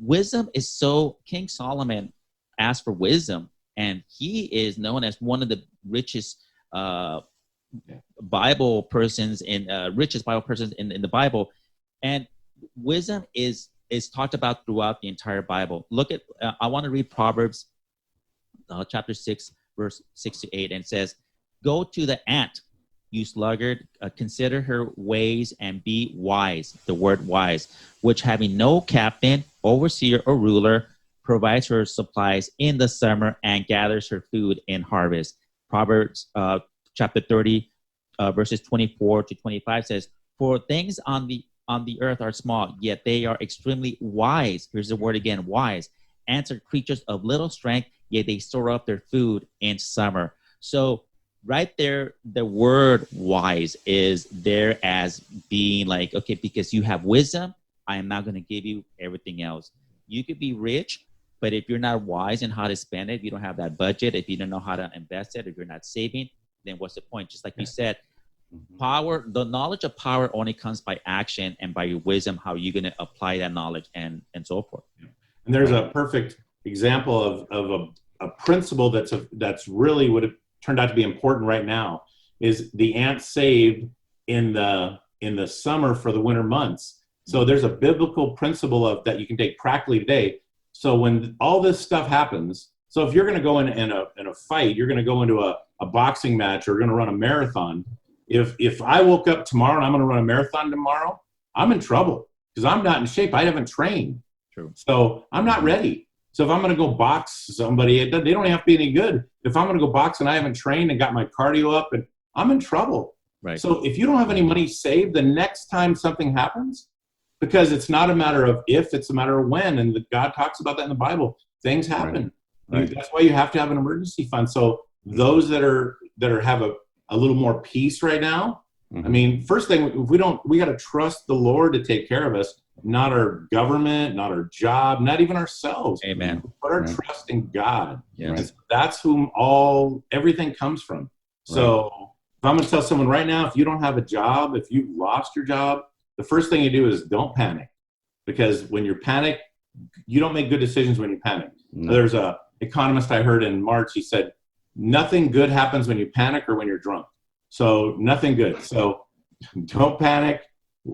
wisdom is King Solomon asked for wisdom, and he is known as one of the richest Bible persons in the Bible. And wisdom is talked about throughout the entire Bible. Look at, I want to read Proverbs chapter 6, verse 6 to 8, and it says, "Go to the ant, you sluggard, consider her ways and be wise," the word wise, "which having no captain, overseer, or ruler, provides her supplies in the summer and gathers her food in harvest." Proverbs chapter 30, verses 24 to 25 says, "For things on the earth are small, yet they are extremely wise." Here's the word again, wise. "Ants are creatures of little strength, yet they store up their food in summer." So right there, the word wise is there as being like, okay, because you have wisdom, I am not going to give you everything else. You could be rich, but if you're not wise in how to spend it, if you don't have that budget, if you don't know how to invest it, if you're not saving, then what's the point? Just like you said, power, the knowledge of power only comes by action and by your wisdom, how you're going to apply that knowledge and so forth. And there's a perfect example of a principle that's really would have turned out to be important right now, is the ant saved in the summer for the winter months. So there's a biblical principle of that you can take practically today. So when all this stuff happens, so if you're going to go in a fight, you're going to go into a boxing match, or going to run a marathon. If I woke up tomorrow and I'm going to run a marathon tomorrow, I'm in trouble because I'm not in shape. I haven't trained. True. So I'm not ready. So if I'm going to go box somebody, they don't have to be any good. If I'm going to go box and I haven't trained and got my cardio up, and I'm in trouble. Right. So if you don't have any money saved, the next time something happens, because it's not a matter of if, it's a matter of when. And God talks about that in the Bible. Things happen. Right. That's why you have to have an emergency fund. So those that have a little more peace right now. I mean, first thing, we got to trust the Lord to take care of us, not our government, not our job, not even ourselves. Amen. Put our trust in God. Yes. That's whom everything comes from. So if I'm going to tell someone right now, if you don't have a job, if you've lost your job, the first thing you do is don't panic, because when you're panicked, you don't make good decisions when you panic. No. There's a economist I heard in March. He said, nothing good happens when you panic or when you're drunk. So nothing good. So don't panic.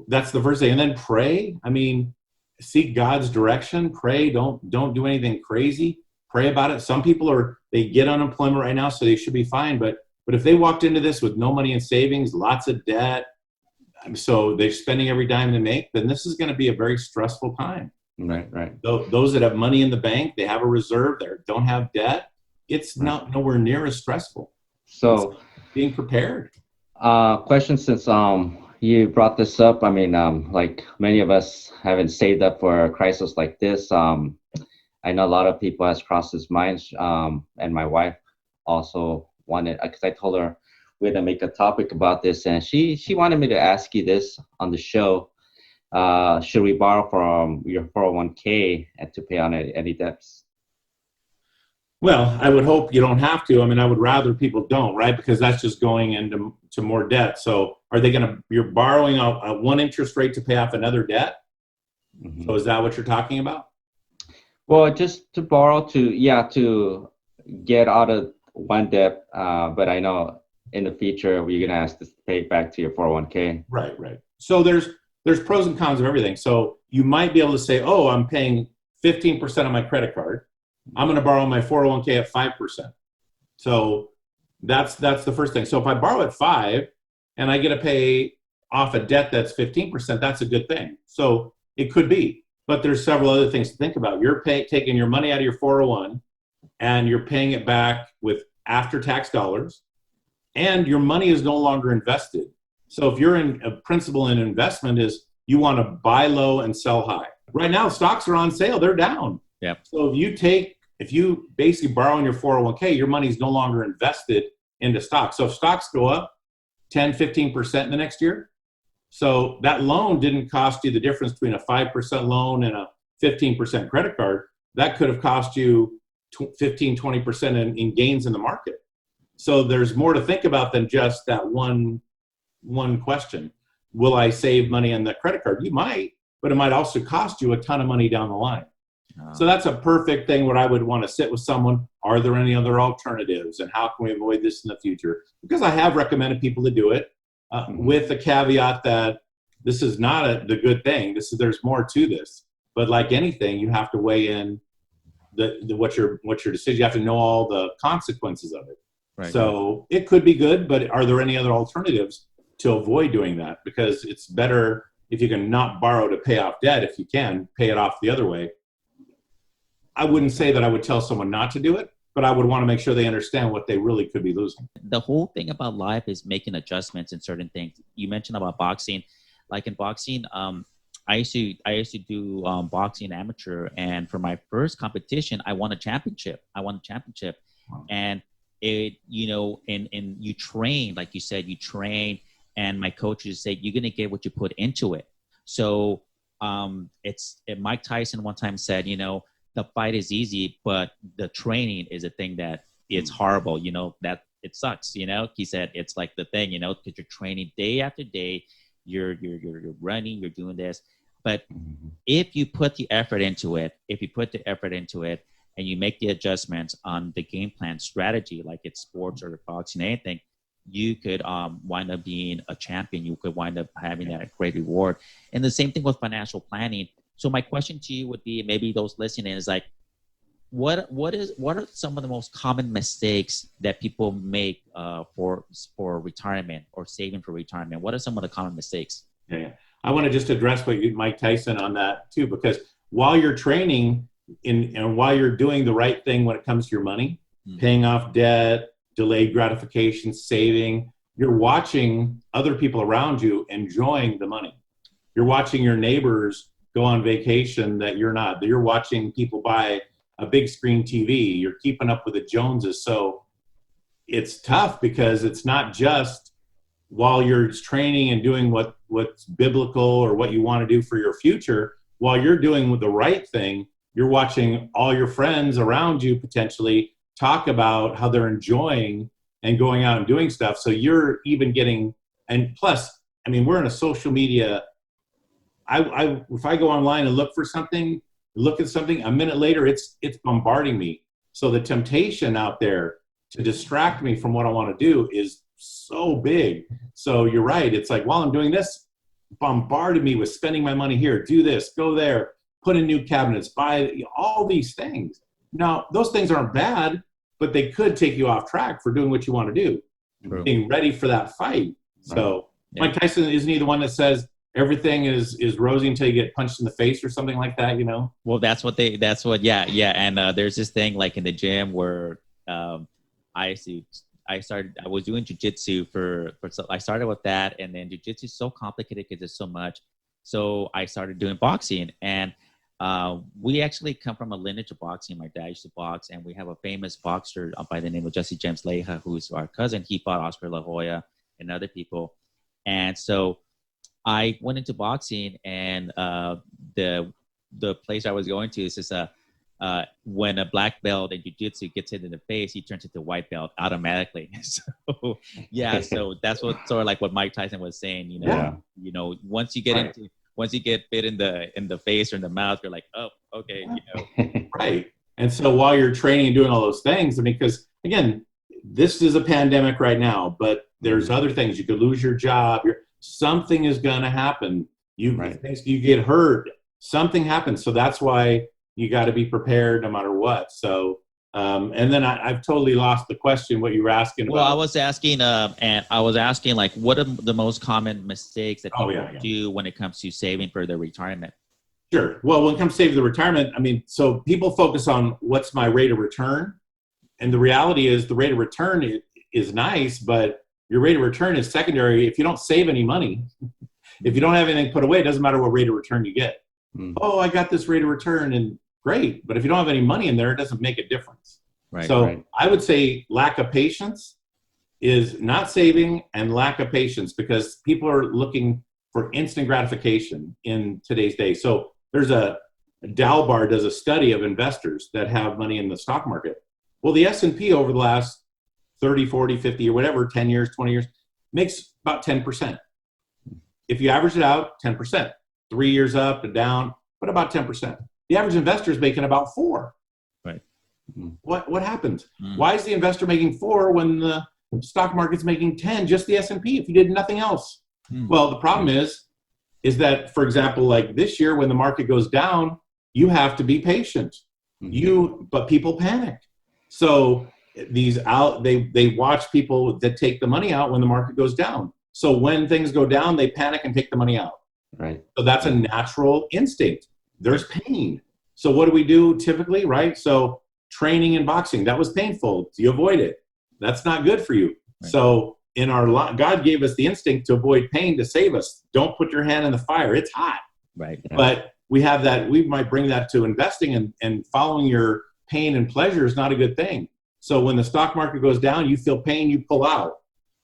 That's the first thing. And then pray. I mean, seek God's direction. Pray. Don't do anything crazy. Pray about it. Some people they get unemployment right now, so they should be fine. But if they walked into this with no money in savings, lots of debt, so they're spending every dime they make, then this is going to be a very stressful time. Right. Those that have money in the bank, they have a reserve, they don't have debt, it's not nowhere near as stressful. So it's being prepared. Question, since you brought this up, I mean, like many of us haven't saved up for a crisis like this. I know a lot of people has crossed his minds, and my wife also wanted, because I told her we're going to make a topic about this, and she wanted me to ask you this on the show. Should we borrow from your 401k and to pay on any debts? Well, I would hope you don't have to. I mean, I would rather people don't, right? Because that's just going into more debt. So are they you're borrowing a one interest rate to pay off another debt? So is that what you're talking about? Well, just to borrow to get out of one debt. But I know in the future, you're going to have to pay back to your 401k. Right. So there's pros and cons of everything. So you might be able to say, oh, I'm paying 15% on my credit card. I'm going to borrow my 401k at 5%. So that's the first thing. So if I borrow at 5 and I get to pay off a debt that's 15%, that's a good thing. So it could be, but there's several other things to think about. You're taking your money out of your 401 and you're paying it back with after-tax dollars, and your money is no longer invested. So if you're in a principle in investment is you want to buy low and sell high. Right now, stocks are on sale. They're down. Yep. So if you basically borrow in your 401k, your money is no longer invested into stocks. So if stocks go up 10, 15% in the next year, so that loan didn't cost you the difference between a 5% loan and a 15% credit card. That could have cost you 15, 20% in gains in the market. So there's more to think about than just that one question. Will I save money on the credit card? You might, but it might also cost you a ton of money down the line. So that's a perfect thing where I would want to sit with someone. Are there any other alternatives, and how can we avoid this in the future? Because I have recommended people to do it with the caveat that this is not the good thing. There's more to this. But like anything, you have to weigh in what's your decision. You have to know all the consequences of it. Right. So it could be good, but are there any other alternatives to avoid doing that? Because it's better if you can not borrow to pay off debt. If you can pay it off the other way. I wouldn't say that I would tell someone not to do it, but I would want to make sure they understand what they really could be losing. The whole thing about life is making adjustments in certain things. You mentioned about boxing. Like in boxing, I used to do boxing amateur, and for my first competition, I won a championship. And it, and you train, like you said, and my coaches say you're gonna get what you put into it. So Mike Tyson one time said, the fight is easy, but the training is a thing that it's horrible, that it sucks, he said it's like the thing, because you're training day after day, you're running, you're doing this. But if you put the effort into it, and you make the adjustments on the game plan strategy, like it's sports or boxing, anything, you could wind up being a champion. You could wind up having that great reward. And the same thing with financial planning. So my question to you would be, maybe those listening is like, what are some of the most common mistakes that people make for retirement or saving for retirement? What are some of the common mistakes? Yeah. I want to just address Mike Tyson on that too, because while you're training and while you're doing the right thing when it comes to your money, paying off debt, delayed gratification, saving, you're watching other people around you enjoying the money. You're watching your neighbors go on vacation that you're not. You're watching people buy a big screen TV. You're keeping up with the Joneses. So it's tough because it's not just while you're training and doing what's biblical or what you want to do for your future. While you're doing the right thing, you're watching all your friends around you potentially talk about how they're enjoying and going out and doing stuff. So you're even getting, and plus, I mean, we're in a social media. If I go online and look at something, a minute later, it's bombarding me. So the temptation out there to distract me from what I want to do is so big. So you're right. It's like, while I'm doing this, bombarded me with spending my money here, do this, go there, put in new cabinets, buy all these things. Now, those things aren't bad, but they could take you off track for doing what you want to do, being ready for that fight. So Mike Tyson, isn't he the one that says everything is rosy until you get punched in the face or something like that, Well, yeah. And there's this thing like in the gym where I was doing jujitsu I started with that, and then jujitsu is so complicated because there's so much. So I started doing boxing, and we actually come from a lineage of boxing. My dad used to box, and we have a famous boxer by the name of Jesse James Leija, who's our cousin. He fought Oscar La Hoya and other people. And so I went into boxing, and the place I was going to is just when a black belt in jiu-jitsu gets hit in the face, he turns into white belt automatically. So that's what sort of like what Mike Tyson was saying. Once you get bit in the face or in the mouth, you're like, oh, okay, Right. And so while you're training and doing all those things, I mean, because again, this is a pandemic right now, but there's other things. You could lose your job. Something is going to happen. You get hurt. Something happens. So that's why you got to be prepared no matter what. So, and then I've totally lost the question, what you were asking about. Well, I was asking, like, what are the most common mistakes that people do when it comes to saving for their retirement? Sure. Well, when it comes to saving the retirement, I mean, so people focus on what's my rate of return. And the reality is the rate of return is nice, but your rate of return is secondary. If you don't save any money, if you don't have anything put away, it doesn't matter what rate of return you get. Oh, I got this rate of return, and great. But if you don't have any money in there, it doesn't make a difference. Right. So I would say lack of patience is not saving, and lack of patience, because people are looking for instant gratification in today's day. So there's Dalbar does a study of investors that have money in the stock market. Well, the S&P over the last 30, 40, 50 or whatever, 10 years, 20 years, makes about 10%. If you average it out, 10%. 3 years up and down, but about 10%. The average investor is making about 4. Right. What happened? Why is the investor making 4 when the stock market's making 10, just the S&P, if you did nothing else? Well, the problem is that, for example, like this year when the market goes down, you have to be patient. But people panic. So they watch people that take the money out when the market goes down. So when things go down, they panic and take the money out. Right. So that's a natural instinct. There's pain. So what do we do typically, right? So training in boxing, that was painful. You avoid it. That's not good for you. Right. So in our God gave us the instinct to avoid pain to save us. Don't put your hand in the fire. It's hot. Right. Yeah. But we have that. We might bring that to investing, and following your pain and pleasure is not a good thing. So when the stock market goes down, you feel pain, you pull out.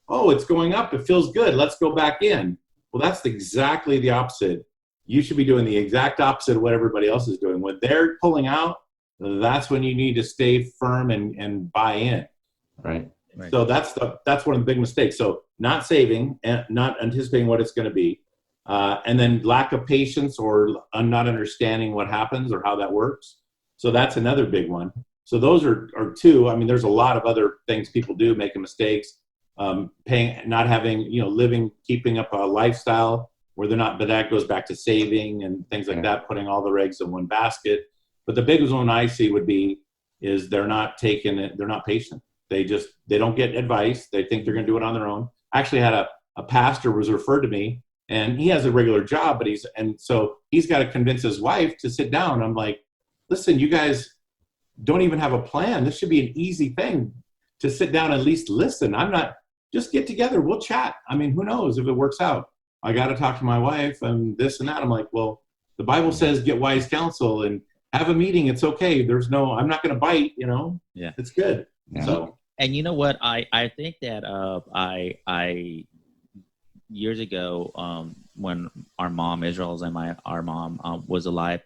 Oh, it's going up. It feels good. Let's go back in. Well, that's exactly the opposite. You should be doing the exact opposite of what everybody else is doing. When they're pulling out, that's when you need to stay firm and buy in. Right. So that's one of the big mistakes. So not saving and not anticipating what it's going to be, and then lack of patience or not understanding what happens or how that works. So that's another big one. So those are 2. I mean, there's a lot of other things people do, making mistakes, not having, keeping up a lifestyle where they're not, but that goes back to saving and things like that, putting all their eggs in one basket. But the biggest one I see is they're not taking it. They're not patient. They don't get advice. They think they're going to do it on their own. I actually had a pastor was referred to me, and he has a regular job, but so he's got to convince his wife to sit down. I'm like, listen, you guys don't even have a plan. This should be an easy thing to sit down and at least listen. Just get together. We'll chat. I mean, who knows if it works out? I got to talk to my wife and this and that. I'm like, well, the Bible says get wise counsel and have a meeting. It's okay. I'm not going to bite, Yeah. It's good. Yeah. So. And you know what? I think that I years ago, when our mom, Israel's and our mom was alive,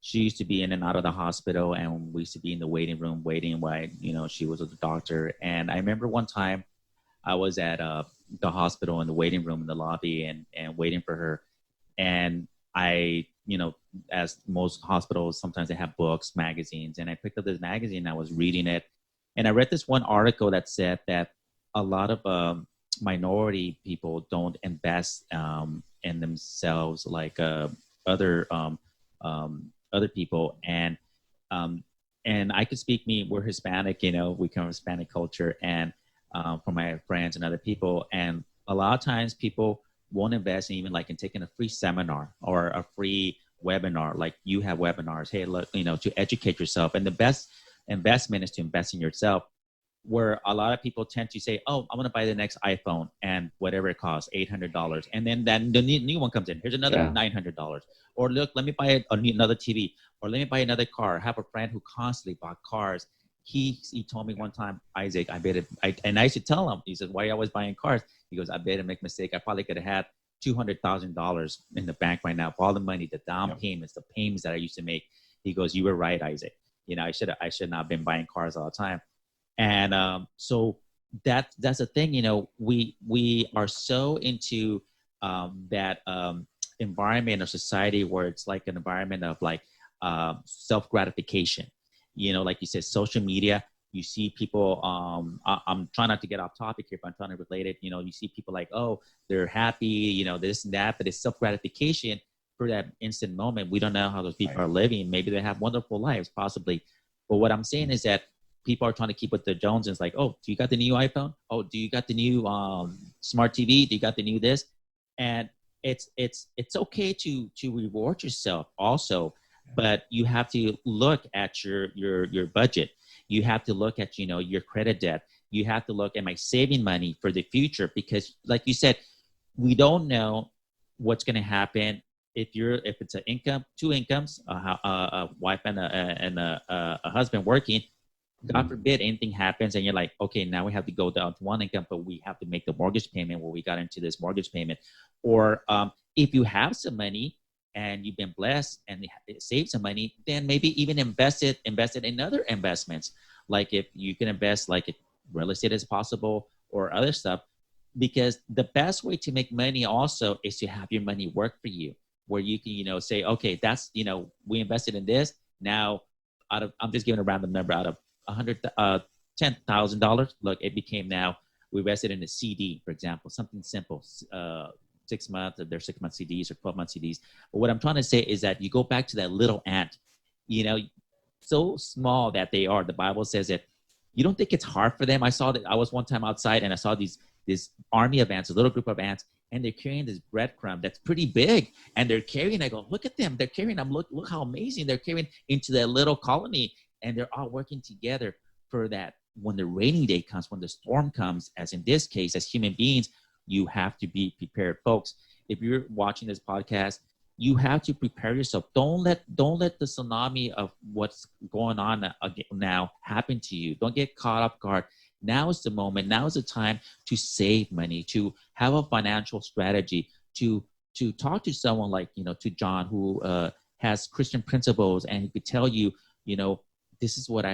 she used to be in and out of the hospital, and we used to be in the waiting room waiting while she was with the doctor. And I remember one time I was at the hospital in the waiting room in the lobby and waiting for her. And I, as most hospitals, sometimes they have books, magazines, and I picked up this magazine. I was reading it, and I read this one article that said that a lot of minority people don't invest in themselves like other people. And I could speak, we're Hispanic, we come from Hispanic culture, and for my friends and other people. And a lot of times people won't invest in taking a free seminar or a free webinar. Like you have webinars, hey, look, to educate yourself. And the best investment is to invest in yourself, where a lot of people tend to say, oh, I'm going to buy the next iPhone and whatever it costs, $800. And then the new one comes in. Here's another $900. Or look, let me buy another TV, or let me buy another car. I have a friend who constantly bought cars. He told me one time, Isaac, and I used to tell him, he said, why are you always buying cars? He goes, I made a mistake. I probably could have had $200,000 in the bank right now for all the money, the down payments, the payments that I used to make. He goes, you were right, Isaac. I should not have been buying cars all the time. And so that's the thing, we are so into that environment of society where it's like an environment of self-gratification. Like you said, social media, you see people, I'm trying not to get off topic here, but I'm trying to relate it. You see people like, oh, they're happy, this and that, but it's self-gratification for that instant moment. We don't know how those people are living. Maybe they have wonderful lives, possibly. But what I'm saying is that people are trying to keep with the Joneses, like, oh, do you got the new iPhone? Oh, do you got the new smart TV? Do you got the new this? And it's okay to reward yourself also, but you have to look at your budget. You have to look at your credit debt. You have to look, am I saving money for the future? Because like you said, we don't know what's going to happen if it's an income, 2 incomes, a wife and a husband working. God forbid anything happens and you're like, okay, now we have to go down to 1 income, but we have to make the mortgage payment where we got into this mortgage payment. Or if you have some money and you've been blessed and save some money, then maybe even invest it in other investments. Like if you can invest like if real estate is possible or other stuff, because the best way to make money also is to have your money work for you. where you can, say, okay, that's, we invested in this. Now, I'm just giving a random number, out of $10,000, look, it became now, we invested in a CD, for example, something simple, 6 months, they're 6 month CDs or 12-month CDs. But what I'm trying to say is that you go back to that little ant, so small that they are. The Bible says that you don't think it's hard for them. I was one time outside and I saw this army of ants, a little group of ants, and they're carrying this breadcrumb that's pretty big, and they're carrying. I go, look at them, they're carrying them. Look how amazing they're carrying into that little colony, and they're all working together for that. When the rainy day comes, when the storm comes, as in this case, as human beings, you have to be prepared, folks. If you're watching this podcast, you have to prepare yourself. Don't let the tsunami of what's going on now happen to you. Don't get caught off guard. Now is the moment. Now is the time to save money, to have a financial strategy, to talk to someone like, to John, who has Christian principles, and he could tell you, this is what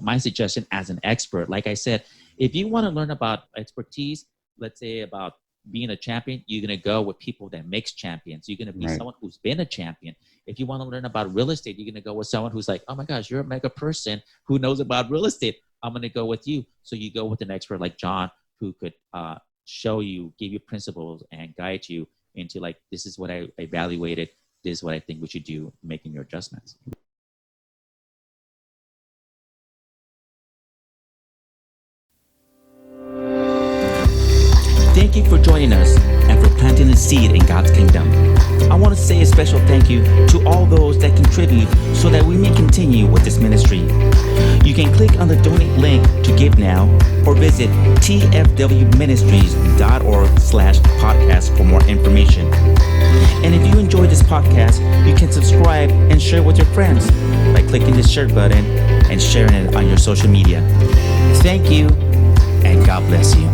my suggestion as an expert. Like I said, if you want to learn about expertise, let's say about being a champion, you're going to go with people that makes champions. You're going to be someone who's been a champion. If you want to learn about real estate, you're going to go with someone who's like, oh my gosh, you're a mega person who knows about real estate. I'm going to go with you. So you go with an expert like John, who could show you, give you principles and guide you into like, this is what I evaluated. This is what I think we should do, making your adjustments. Thank you for joining us and for planting a seed in God's kingdom. I want to say a special thank you to all those that contribute so that we may continue with this ministry. You can click on the donate link to give now, or visit tfwministries.org/podcast for more information. And if you enjoyed this podcast, you can subscribe and share with your friends by clicking the share button and sharing it on your social media. Thank you, and God bless you.